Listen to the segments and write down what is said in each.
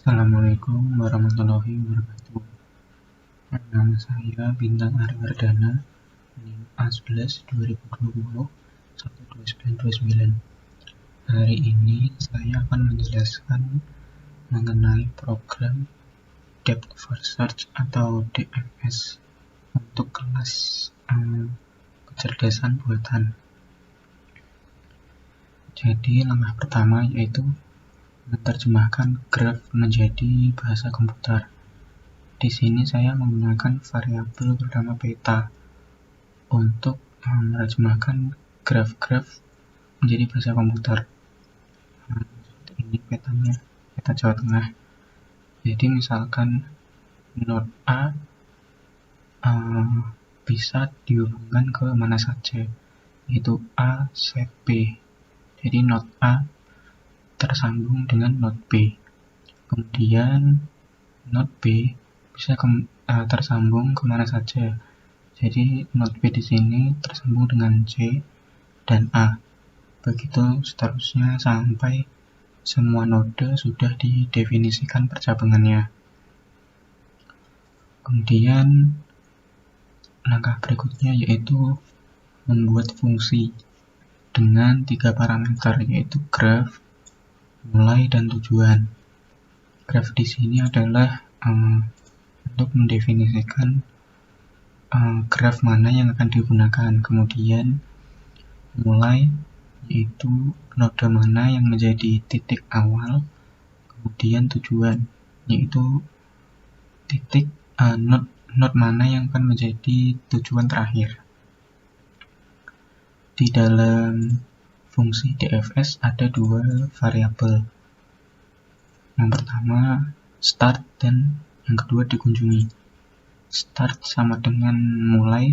Assalamualaikum warahmatullahi wabarakatuh. Nama saya Bintang Ari Wardana, NIM A11 2020 12929. Hari ini saya akan menjelaskan mengenai program Depth First Search atau DFS untuk kelas kecerdasan buatan. Jadi langkah pertama yaitu menerjemahkan graf menjadi bahasa komputer. Di sini saya menggunakan variabel bernama beta untuk menerjemahkan graf-graf menjadi bahasa komputer. Ini petanya, peta Jawa Tengah. Jadi misalkan node A bisa dihubungkan ke mana saja, yaitu A set B. Jadi node A tersambung dengan node B. Kemudian node B bisa tersambung kemana saja. Jadi node B di sini tersambung dengan C dan A. Begitu seterusnya sampai semua node sudah didefinisikan percabangannya. Kemudian langkah berikutnya yaitu membuat fungsi dengan 3 parameter, yaitu graf, mulai, dan tujuan. Graf di sini adalah untuk mendefinisikan graf mana yang akan digunakan. Kemudian mulai yaitu node mana yang menjadi titik awal. Kemudian tujuan yaitu titik node mana yang akan menjadi tujuan terakhir. Di dalam fungsi DFS ada 2 variabel. Yang pertama start dan yang kedua dikunjungi. Start sama dengan mulai,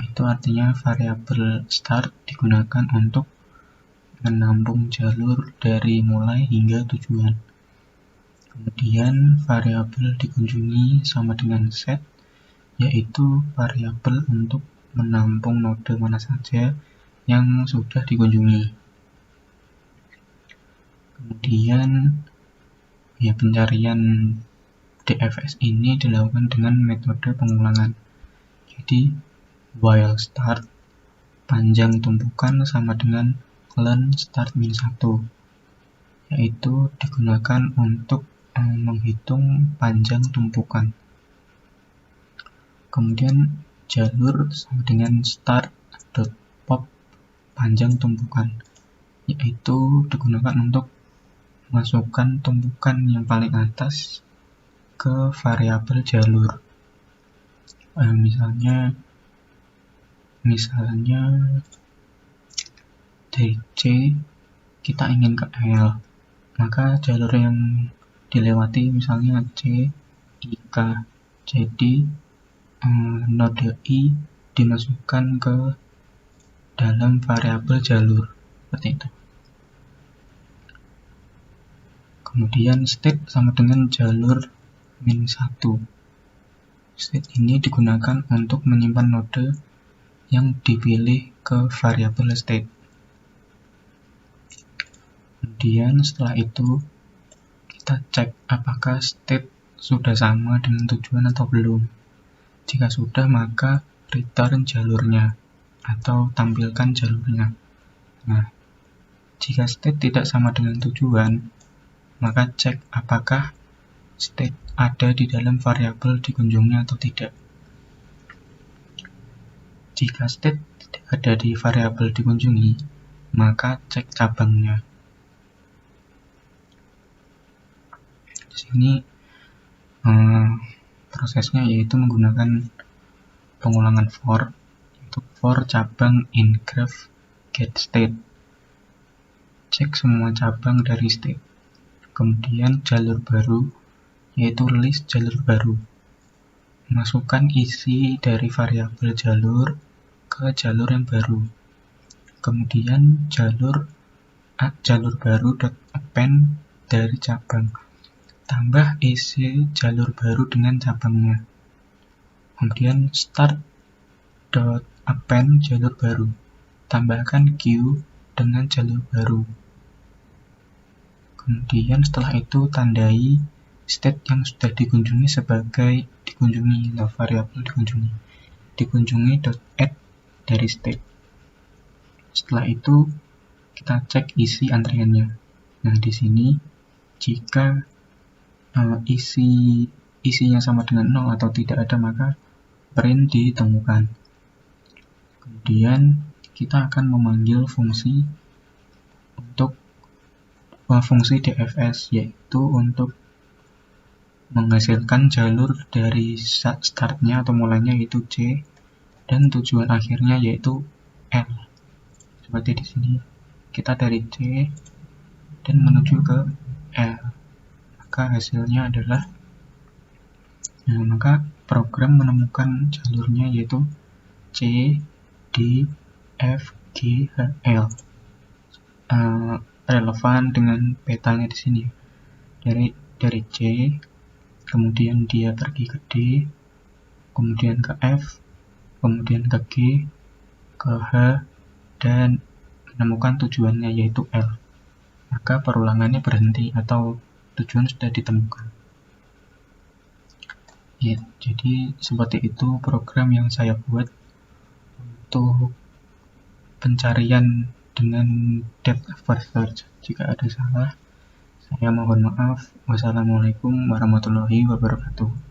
itu artinya variabel start digunakan untuk menampung jalur dari mulai hingga tujuan. Kemudian variabel dikunjungi sama dengan set, yaitu variabel untuk menampung node mana saja yang sudah dikunjungi. Kemudian pencarian DFS ini dilakukan dengan metode pengulangan. Jadi while start panjang tumpukan sama dengan len start min 1, yaitu digunakan untuk menghitung panjang tumpukan. Kemudian jalur sama dengan start.pop panjang tumpukan, yaitu digunakan untuk masukkan tumpukan yang paling atas ke variabel jalur. Misalnya dari C kita ingin ke L, maka jalur yang dilewati misalnya C, I, K. Jadi node I dimasukkan ke dalam variabel jalur, seperti itu. Kemudian state sama dengan jalur min 1. State ini digunakan untuk menyimpan node yang dipilih ke variabel state. Kemudian setelah itu kita cek apakah state sudah sama dengan tujuan atau belum. Jika sudah, maka return jalurnya atau tampilkan jalurnya. Nah, jika state tidak sama dengan tujuan, maka cek apakah state ada di dalam variabel dikunjungi atau tidak. Jika state tidak ada di variabel dikunjungi, maka cek cabangnya. Di sini prosesnya yaitu menggunakan pengulangan for, yaitu for cabang in graph get state. Cek semua cabang dari state. Kemudian jalur baru, yaitu list jalur baru. Masukkan isi dari variabel jalur ke jalur yang baru. Kemudian jalur baru .append dari cabang. Tambah isi jalur baru dengan cabangnya. Kemudian start.append jalur baru. Tambahkan queue dengan jalur baru. Kemudian setelah itu tandai state yang sudah dikunjungi sebagai dikunjungi, variabel dikunjungi .add dari state. Setelah itu kita cek isi antriannya. Nah, di sini jika isinya sama dengan 0 atau tidak ada, maka print ditemukan. Kemudian kita akan memanggil fungsi DFS, yaitu untuk menghasilkan jalur dari startnya atau mulanya yaitu C dan tujuan akhirnya yaitu L. Seperti di sini kita dari C dan menuju ke L, maka hasilnya adalah maka program menemukan jalurnya yaitu C, D, F, G, H, L. Relevan dengan petanya di sini. Dari C, kemudian dia pergi ke D, kemudian ke F, kemudian ke G, ke H, dan menemukan tujuannya yaitu L. Maka perulangannya berhenti atau tujuan sudah ditemukan. Ya, jadi seperti itu program yang saya buat untuk pencarian dengan depth first search. Jika ada salah, saya mohon maaf. Wassalamualaikum warahmatullahi wabarakatuh.